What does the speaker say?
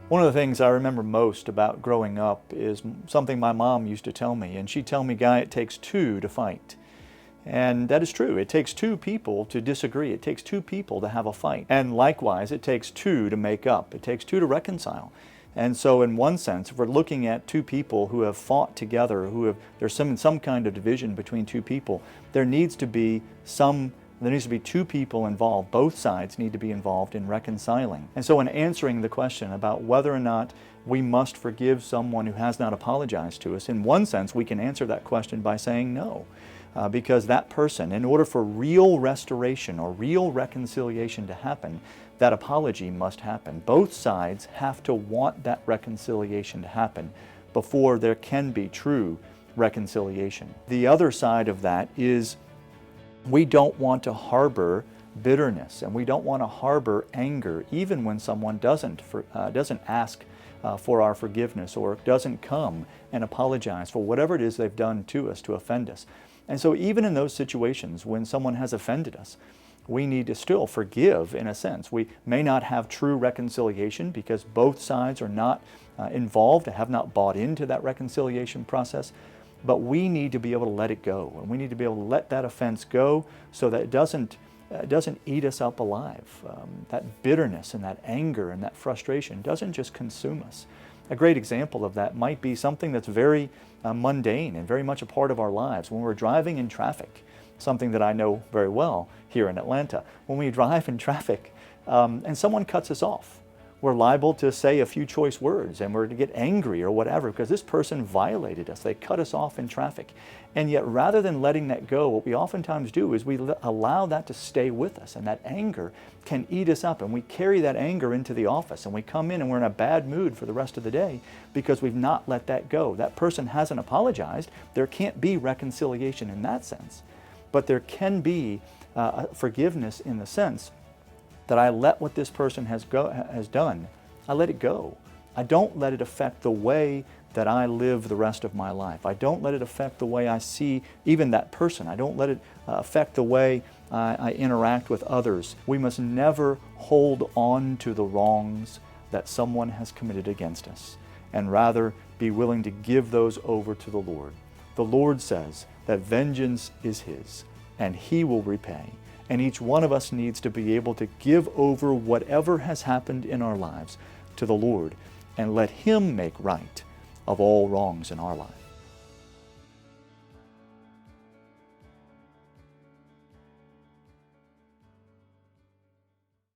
One of the things I remember most about growing up is something my mom used to tell me, and she'd tell me, "Guy, it takes two to fight." And that is true. It takes two people to disagree. It takes two people to have a fight. And likewise, it takes two to make up. It takes two to reconcile. And so in one sense, if we're looking at two people who have fought together, there's some kind of division between two people, there needs to be two people involved. Both sides need to be involved in reconciling. And so in answering the question about whether or not we must forgive someone who has not apologized to us, in one sense we can answer that question by saying no. Because that person, in order for real restoration or real reconciliation to happen, that apology must happen. Both sides have to want that reconciliation to happen before there can be true reconciliation. The other side of that is we don't want to harbor bitterness, and we don't want to harbor anger even when someone doesn't ask for our forgiveness or doesn't come and apologize for whatever it is they've done to us to offend us. And so even in those situations when someone has offended us, we need to still forgive in a sense. We may not have true reconciliation because both sides are not involved, have not bought into that reconciliation process, but we need to be able to let it go. And we need to be able to let that offense go so that it doesn't eat us up alive. That bitterness and that anger and that frustration doesn't just consume us. A great example of that might be something that's very mundane and very much a part of our lives. When we're driving in traffic, something that I know very well here in Atlanta, when we drive in traffic and someone cuts us off, we're liable to say a few choice words and we're to get angry or whatever because this person violated us. They cut us off in traffic. And yet rather than letting that go, what we oftentimes do is we allow that to stay with us, and that anger can eat us up, and we carry that anger into the office, and we come in and we're in a bad mood for the rest of the day because we've not let that go. That person hasn't apologized. There can't be reconciliation in that sense. But there can be forgiveness in the sense that I let what this person has done, I let it go. I don't let it affect the way that I live the rest of my life. I don't let it affect the way I see even that person. I don't let it affect the way I interact with others. We must never hold on to the wrongs that someone has committed against us, and rather be willing to give those over to the Lord. The Lord says that vengeance is His, and He will repay. And each one of us needs to be able to give over whatever has happened in our lives to the Lord and let Him make right of all wrongs in our lives.